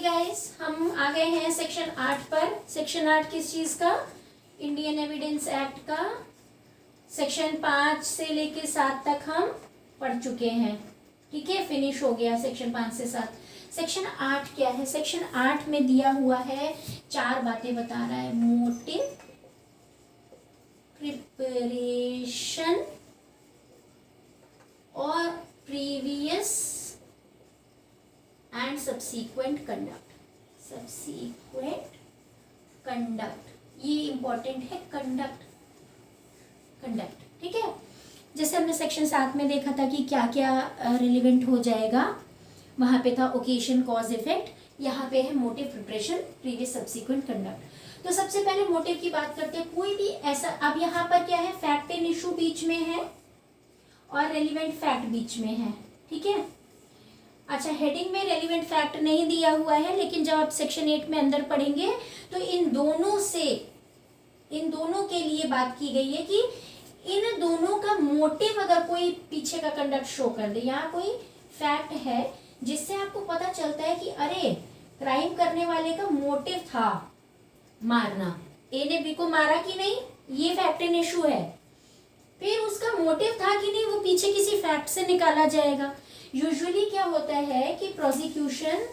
Guys, हम आ गए हैं सेक्शन 8 पर। सेक्शन 8 किस चीज़ का? इंडियन एविडेंस एक्ट का। सेक्शन 5 से लेके 7 तक हम पढ़ चुके हैं। ठीक है, फिनिश हो गया सेक्शन 5 से 7। सेक्शन 8 क्या है? सेक्शन 8 में दिया हुआ है, 4 बातें बता रहा है। मोटिव, प्रिपरेशन और previous and subsequent conduct. Subsequent conduct, ये इंपॉर्टेंट है। कंडक्ट, ठीक है। जैसे हमने सेक्शन 7 में देखा था कि क्या क्या रिलेवेंट हो जाएगा, वहां पे था ओकेशन, कॉज, इफेक्ट। यहाँ पे है motive, preparation, previous, subsequent conduct. तो सबसे पहले मोटिव की बात करते हैं। कोई भी ऐसा, अब यहाँ पर क्या है, फैक्ट एंड इशू बीच में है और रेलिवेंट फैक्ट बीच में है। ठीक है, अच्छा, हेडिंग में रेलिवेंट फैक्ट नहीं दिया हुआ है, लेकिन जब आप सेक्शन 8 में अंदर पढ़ेंगे तो इन दोनों के लिए बात की गई है कि इन दोनों का मोटिव अगर कोई पीछे का कंडक्ट शो कर दे, यहाँ कोई फैक्ट है जिससे आपको पता चलता है कि अरे क्राइम करने वाले का मोटिव था मारना, ए ने बी को मारा कि नहीं, ये फैक्ट एंड इशू है। फिर उसका मोटिव था कि नहीं, वो पीछे किसी फैक्ट से निकाला जाएगा। यूजुअली क्या होता है कि प्रोसिक्यूशन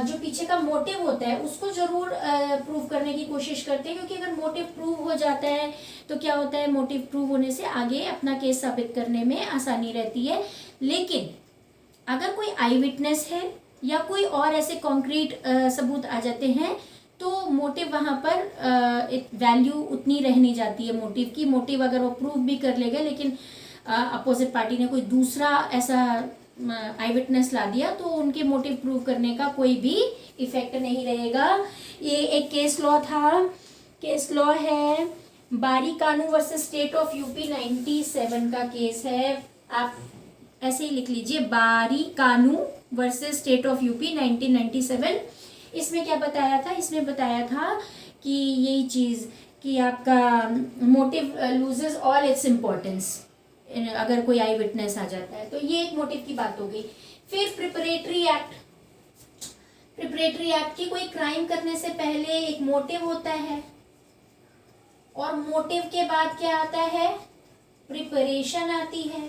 जो पीछे का मोटिव होता है उसको जरूर प्रूव करने की कोशिश करते हैं, क्योंकि अगर मोटिव प्रूव हो जाता है तो क्या होता है, मोटिव प्रूव होने से आगे अपना केस साबित करने में आसानी रहती है। लेकिन अगर कोई आई विटनेस है या कोई और ऐसे कॉन्क्रीट सबूत आ जाते हैं तो मोटिव वहाँ पर वैल्यू उतनी रह नहीं जाती है मोटिव की। मोटिव अगर वो प्रूव भी कर लेगा, लेकिन अपोजिट पार्टी ने कोई दूसरा ऐसा आई विटनेस ला दिया तो उनके मोटिव प्रूव करने का कोई भी इफेक्ट नहीं रहेगा। ये एक केस लॉ था, केस लॉ है बारी कानू वर्सेस स्टेट ऑफ यूपी 97 का केस है। आप ऐसे ही लिख लीजिए, बारी कानू वर्सेस स्टेट ऑफ यूपी 1997। इसमें क्या बताया था? इसमें बताया था कि यही चीज़ कि आपका motive loses all its importance अगर कोई आई विटनेस आ जाता है। तो ये एक मोटिव की बात हो गई। फिर प्रिपरेटरी एक्ट। प्रिपरेटरी एक्ट की, कोई क्राइम करने से पहले एक मोटिव होता है और मोटिव के बाद क्या आता है, प्रिपरेशन आती है,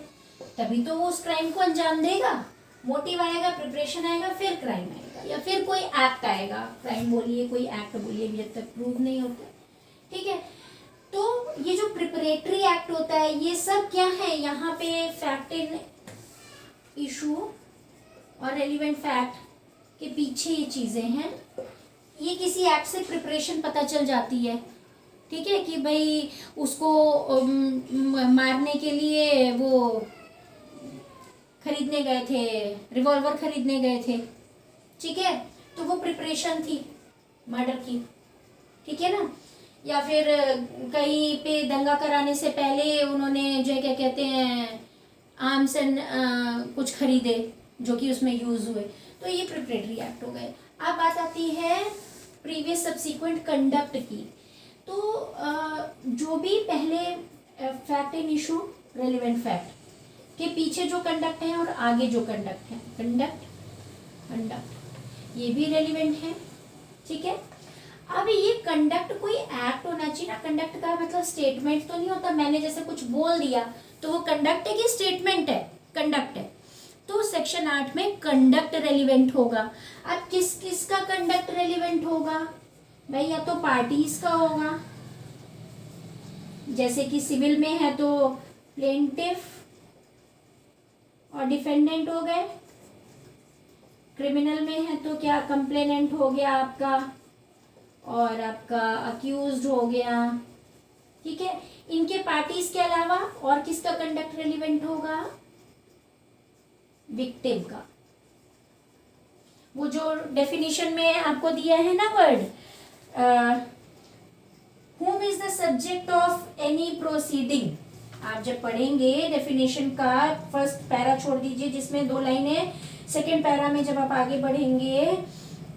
तभी तो वो उस क्राइम को अंजाम देगा। मोटिव आएगा, प्रिपरेशन आएगा, फिर क्राइम आएगा या फिर कोई एक्ट आएगा। क्राइम बोलिए, कोई एक्ट बोलिए, जब तक प्रूव नहीं होता। ठीक है, तो ये जो प्रिपरेटरी एक्ट होता है, ये सब क्या है, यहाँ पे फैक्ट इन इशू और रेलिवेंट फैक्ट के पीछे ये चीजें हैं। ये किसी एक्ट से प्रिपरेशन पता चल जाती है। ठीक है, कि भाई उसको मारने के लिए वो खरीदने गए थे, रिवॉल्वर खरीदने गए थे। ठीक है, तो वो प्रिपरेशन थी मर्डर की। ठीक है ना, या फिर कहीं पे दंगा कराने से पहले उन्होंने जो क्या कहते हैं आर्म्स एंड कुछ खरीदे जो कि उसमें यूज हुए, तो ये प्रिपरेटरी एक्ट हो गए। अब बात आती है प्रीवियस सब्सीक्वेंट कंडक्ट की। तो जो भी पहले fact and issue, relevant fact के पीछे जो कंडक्ट है और आगे जो कंडक्ट है, कंडक्ट ये भी रेलिवेंट है। ठीक है, अब ये कंडक्ट कोई एक्ट होना चाहिए ना। कंडक्ट का मतलब स्टेटमेंट तो नहीं होता, मैंने जैसे कुछ बोल दिया तो वो कंडक्ट है कि स्टेटमेंट है? कंडक्ट है। तो सेक्शन 8 में कंडक्ट रेलिवेंट होगा। अब किस किस का कंडक्ट रेलिवेंट होगा भाई? या तो पार्टीज का होगा, जैसे कि सिविल में है तो प्लेंटिफ और डिफेंडेंट हो गए, क्रिमिनल में है तो क्या, कंप्लेनेंट हो गया आपका और आपका अक्यूज्ड हो गया। ठीक है, इनके पार्टीज के अलावा और किसका कंडक्ट रेलिवेंट होगा? विक्टिम का। वो जो डेफिनेशन में आपको दिया है ना word, whom is the subject of any proceeding, आप जब पढ़ेंगे डेफिनेशन का फर्स्ट पैरा छोड़ दीजिए जिसमें 2 लाइनें, सेकेंड पैरा में जब आप आगे बढ़ेंगे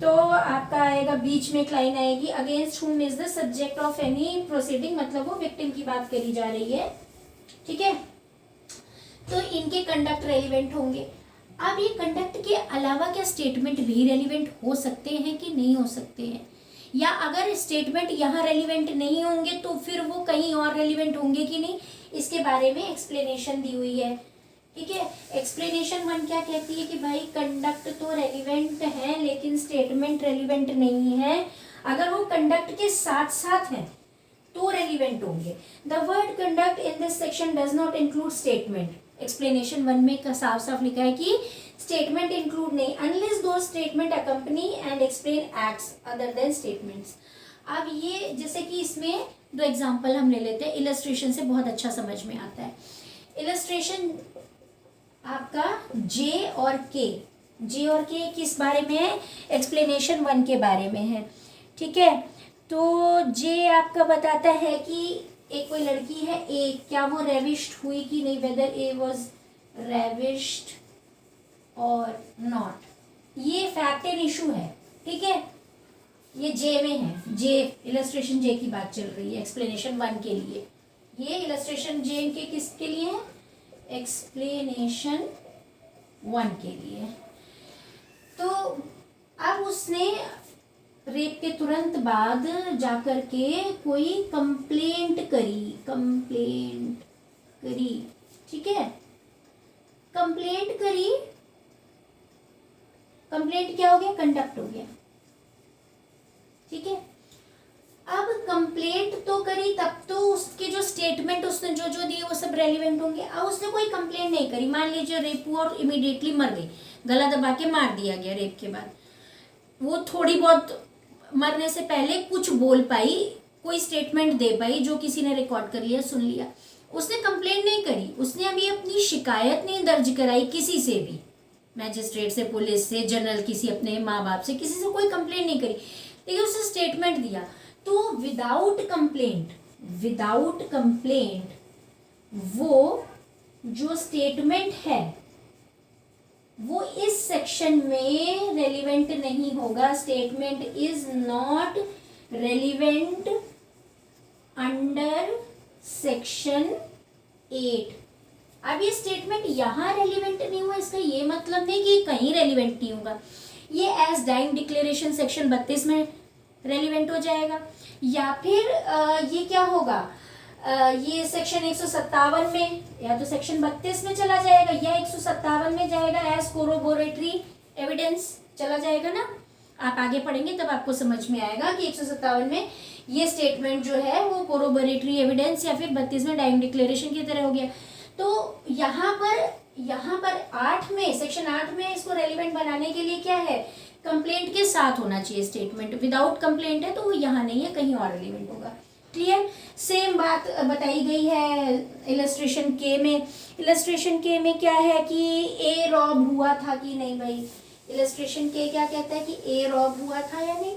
तो आपका आएगा, बीच में एक लाइन आएगी, against whom is the subject of any proceeding, मतलब वो विक्टिम की बात करी जा रही है। ठीक है, तो इनके कंडक्ट रेलिवेंट होंगे। अब ये कंडक्ट के अलावा क्या स्टेटमेंट भी रेलिवेंट हो सकते हैं कि नहीं हो सकते हैं, या अगर स्टेटमेंट यहाँ रेलिवेंट नहीं होंगे तो फिर वो कहीं और रेलिवेंट होंगे कि नहीं, इसके बारे में एक्सप्लेनेशन दी हुई है। ठीक है, एक्सप्लेनेशन 1 क्या कहती है कि भाई कंडक्ट तो रेलिवेंट है लेकिन स्टेटमेंट रेलिवेंट नहीं है, अगर वो कंडक्ट के साथ साथ है तो रेलिवेंट होंगे। The word conduct in this section does not include statement. Explanation 1 में साफ साफ लिखा है कि स्टेटमेंट इंक्लूड नहीं, अनलेस दो statement accompany and explain acts other than statements. अब ये जैसे कि इसमें दो एग्जांपल हम ले लेते हैं, इलस्ट्रेशन से बहुत अच्छा समझ में आता है। इलस्ट्रेशन आपका जे और के किस बारे में है, एक्सप्लेनेशन 1 के बारे में है। ठीक है, तो जे आपका बताता है कि एक कोई लड़की है ए, क्या वो रेविश्ड हुई कि नहीं, वेदर ए वाज रेविश्ड और नॉट, ये फैक्ट एंड इशू है। ठीक है, ये जे में है, जे इलस्ट्रेशन जे की बात चल रही है एक्सप्लेनेशन 1 के लिए। ये इलस्ट्रेशन जे के किसके लिए है, एक्सप्लेनेशन 1 के लिए। तो अब उसने रेप के तुरंत बाद जाकर के कोई कंप्लेंट करी, ठीक है, कंप्लेंट क्या हो गया, कंडक्ट हो गया। ठीक है, अब कंप्लेंट तो करी, तब तो उसके जो स्टेटमेंट उसने जो जो दिए वो सब रेलिवेंट होंगे। अब उसने कोई कंप्लेंट नहीं करी, मान लीजिए रेप हुआ और इमीडिएटली मर गई, गला दबा के मार दिया गया रेप के बाद, वो थोड़ी बहुत मरने से पहले कुछ बोल पाई, कोई स्टेटमेंट दे पाई जो किसी ने रिकॉर्ड कर लिया, सुन लिया, उसने कंप्लेंट नहीं करी, उसने अभी अपनी शिकायत नहीं दर्ज कराई किसी से भी, मैजिस्ट्रेट से, पुलिस से, जनरल किसी अपने माँ बाप से, किसी से कोई कंप्लेंट नहीं करी, लेकिन उसने स्टेटमेंट दिया। तो विदाउट कंप्लेंट वो जो स्टेटमेंट है वो इस सेक्शन में रेलिवेंट नहीं होगा। Statement is not relevant under section 8। अब ये स्टेटमेंट यहाँ रेलिवेंट नहीं हुआ, इसका ये मतलब नहीं कि कहीं रेलिवेंट नहीं होगा, ये एज डाइंग डिक्लेरेशन सेक्शन 32 में रेलिवेंट हो जाएगा, या फिर ये क्या होगा, ये सेक्शन 157 में या तो सेक्शन 32 में चला जाएगा या 157 में जाएगा, एज कोरोबोरेटरी एविडेंस चला जाएगा ना। आप आगे पढ़ेंगे तब आपको समझ में आएगा कि 157 में ये स्टेटमेंट जो है वो कोरोबोरेटरी एविडेंस या फिर 32 में डाइंग डिक्लेरेशन की तरह हो गया। तो यहाँ पर 8 में, सेक्शन 8 में इसको रेलिवेंट बनाने के लिए क्या है, कंप्लेंट के साथ होना चाहिए स्टेटमेंट। विदाउट कंप्लेंट है तो वो यहाँ नहीं है, कहीं और रेलिवेंट होगा। क्लियर, सेम बात बताई गई है इलस्ट्रेशन के में। इलस्ट्रेशन के में क्या है कि ए रॉब हुआ था कि नहीं, भाई इलस्ट्रेशन के क्या कहता है कि ए रॉब हुआ था या नहीं।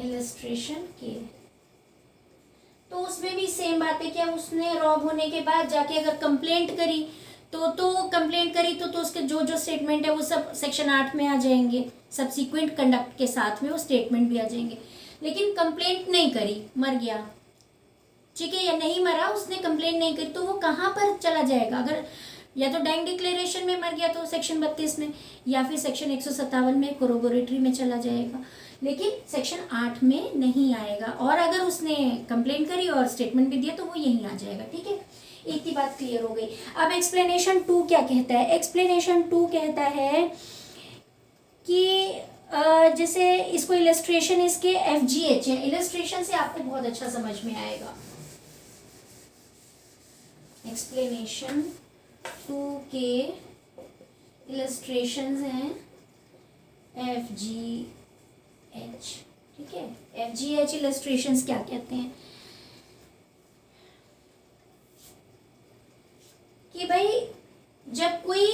इलस्ट्रेशन के तो उसमें भी सेम बात है, क्या उसने रॉब होने के बाद जाके अगर कंप्लेंट करी तो कंप्लेंट करी तो उसके जो जो स्टेटमेंट है वो सब सेक्शन 8 में आ जाएंगे, सब्सिक्वेंट कंडक्ट के साथ में वो स्टेटमेंट भी आ जाएंगे। लेकिन कंप्लेंट नहीं करी, मर गया, ठीक है, या नहीं मरा, उसने कंप्लेंट नहीं करी, तो वो कहाँ पर चला जाएगा, अगर या तो डाइंग डिक्लेरेशन में मर गया तो सेक्शन 32 में, या फिर सेक्शन 157 में कोरोबोरेटरी में चला जाएगा, लेकिन सेक्शन 8 में नहीं आएगा। और अगर उसने कंप्लेंट करी और स्टेटमेंट भी दिया तो वो यहीं आ जाएगा। ठीक है, एक ही बात क्लियर हो गई। अब एक्सप्लेनेशन 2 क्या कहता है, एक्सप्लेनेशन 2 कहता है कि जैसे इसको इलस्ट्रेशन इसके FGH है, इलस्ट्रेशन से आपको बहुत अच्छा समझ में आएगा। एक्सप्लेनेशन 2 के इलस्ट्रेशंस हैं FGH, ठीक है। FGH इलस्ट्रेशंस क्या कहते हैं कि भाई जब कोई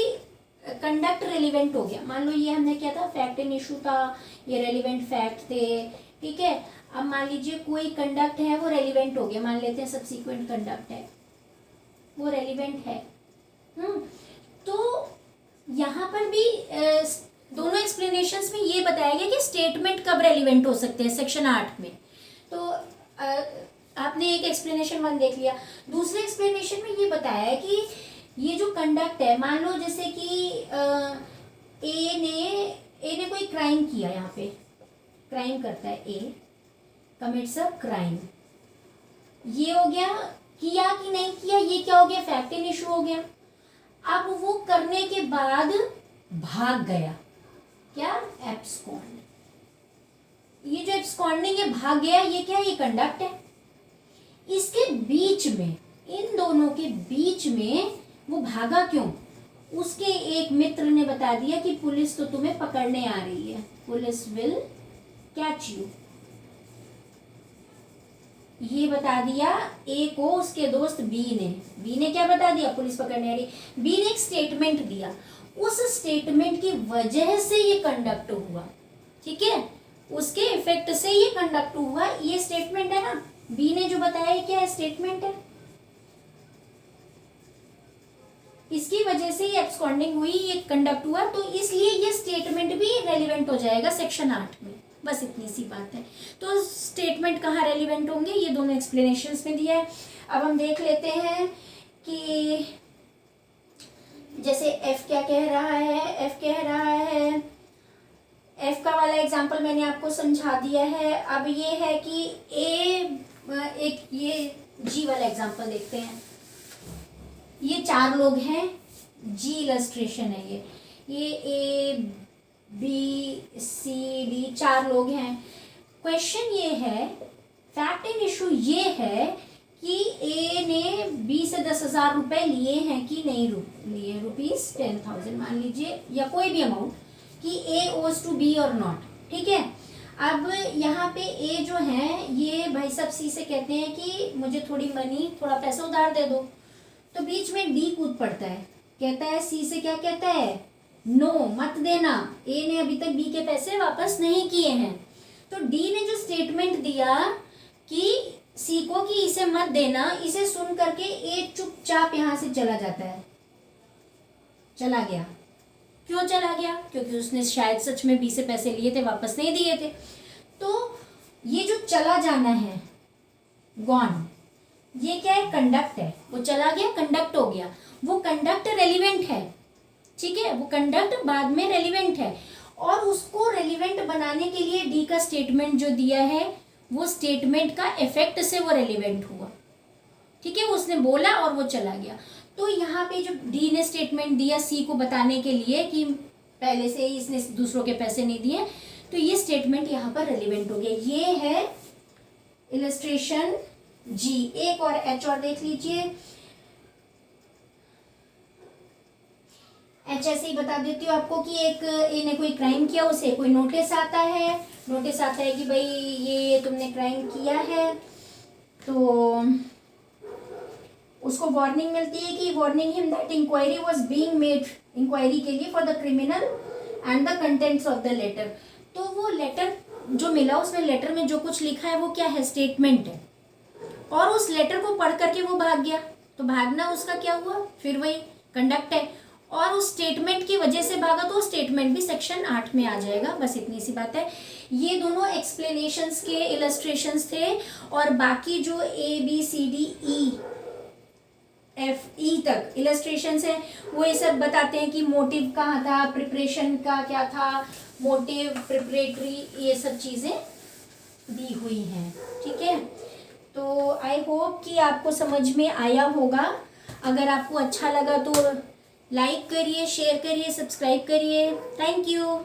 कंडक्ट रेलिवेंट हो गया, मान लो ये हमने क्या था, फैक्ट एंड इशू था, ये रेलिवेंट फैक्ट थे, ठीक है। अब मान लीजिए कोई कंडक्ट है वो रेलिवेंट हो गया, मान लेते हैं सब्सिक्वेंट कंडक्ट है वो रेलिवेंट है, तो यहाँ पर भी दोनों एक्सप्लेनेशंस में ये बताया गया कि स्टेटमेंट कब रेलिवेंट हो सकते हैं सेक्शन 8 में। तो आपने एक एक्सप्लेनेशन 1 देख लिया, दूसरे एक्सप्लेनेशन में ये बताया है कि ये जो कंडक्ट है, मान लो जैसे कि ए ने कोई क्राइम किया, यहाँ पे क्राइम करता है ए, कमिट्स अ क्राइम, ये हो गया किया कि नहीं किया, ये क्या हो गया, फैक्ट इन इशू हो गया। अब वो करने के बाद भाग गया, क्या, एब्सकॉन्ड। ये जो एब्सकॉन्डिंग है, भाग गया, ये क्या है, ये कंडक्ट है। इसके बीच में, इन दोनों के बीच में वो भागा क्यों, उसके एक मित्र ने बता दिया कि पुलिस तो तुम्हें पकड़ने आ रही है, पुलिस विल कैच यू। ये बता दिया ए को उसके दोस्त बी ने क्या बता दिया, पुलिस पकड़ने आ रही। बी ने एक स्टेटमेंट दिया, उस स्टेटमेंट की वजह से ये कंडक्ट हुआ, ठीक है, उसके इफेक्ट से ये कंडक्ट हुआ, ये स्टेटमेंट है ना, बी ने जो बताया क्या है, स्टेटमेंट है, इसकी वजह से ये एब्सकॉन्डिंग हुई, ये कंडक्ट हुआ, तो इसलिए ये स्टेटमेंट भी रेलिवेंट हो जाएगा सेक्शन 8 में। बस इतनी सी बात है। तो स्टेटमेंट कहाँ रेलिवेंट होंगे, ये दोनों एक्सप्लेनेशंस में दिया है। अब हम देख लेते हैं कि जैसे एफ क्या कह रहा है, एफ कह रहा है, एफ का वाला एग्जांपल मैंने आपको समझा दिया है। अब ये है कि एक ये जी वाला एग्जांपल देखते हैं। ये 4 लोग हैं, जी इलस्ट्रेशन है, ये ए बी सी डी 4 लोग हैं। क्वेश्चन ये है, फैक्ट इन इशू ये है कि ए ने बी से 10,000 रुपए लिए हैं कि नहीं लिए, ₹10,000 मान लीजिए, या कोई भी अमाउंट, कि ए ओज टू बी और नॉट, ठीक है। अब यहाँ पे ए जो है, ये भाई साहब सी से कहते हैं कि मुझे थोड़ी मनी, थोड़ा पैसा उधार दे दो, तो बीच में डी कूद पड़ता है, कहता है सी से, क्या कहता है, नो मत देना, ए ने अभी तक बी के पैसे वापस नहीं किए हैं। तो डी ने जो स्टेटमेंट दिया कि सी को कि इसे मत देना, इसे सुन करके ए चुपचाप यहां से चला जाता है, चला गया। क्यों चला गया, क्योंकि उसने शायद सच में बी से पैसे लिए थे, वापस नहीं दिए थे। तो ये जो चला जाना है, गॉन, ये क्या है, कंडक्ट है, वो चला गया, कंडक्ट हो गया, वो कंडक्ट रेलिवेंट है, ठीक है, वो कंडक्ट बाद में रेलिवेंट है, और उसको रेलिवेंट बनाने के लिए डी का स्टेटमेंट जो दिया है, वो स्टेटमेंट का इफेक्ट से वो रेलिवेंट हुआ, ठीक है, उसने बोला और वो चला गया। तो यहाँ पे जो डी ने स्टेटमेंट दिया सी को बताने के लिए कि पहले से ही इसने दूसरों के पैसे नहीं दिए, तो ये स्टेटमेंट यहाँ पर रेलिवेंट हो गया। ये है इलस्ट्रेशन जी। एक और एच और देख लीजिए। एच ऐसे ही बता देती हूँ आपको कि एक ए ने कोई क्राइम किया, उसे कोई नोटिस आता है, नोटिस आता है कि भाई ये तुमने क्राइम किया है, तो उसको वार्निंग मिलती है कि warning him that inquiry was being made, inquiry के लिए for the criminal and the contents of the letter. तो वो लेटर जो मिला, उसमें लेटर में जो कुछ लिखा है वो क्या है, स्टेटमेंट है, और उस लेटर को पढ़ करके वो भाग गया, तो भागना उसका क्या हुआ, फिर वही कंडक्ट है, और उस स्टेटमेंट की वजह से भागा, तो स्टेटमेंट भी सेक्शन 8 में आ जाएगा। बस इतनी सी बात है। ये दोनों एक्सप्लेनेशंस के इलस्ट्रेशंस थे, और बाकी जो A B C D E F E तक इलस्ट्रेशंस है, वो ये सब बताते हैं कि मोटिव कहाँ था, प्रिपरेशन का क्या था, मोटिव, प्रिपरेटरी, ये सब चीज़ें दी हुई हैं, ठीक है। तो आई होप कि आपको समझ में आया होगा। अगर आपको अच्छा लगा तो लाइक करिए, शेयर करिए, सब्सक्राइब करिए। Thank you.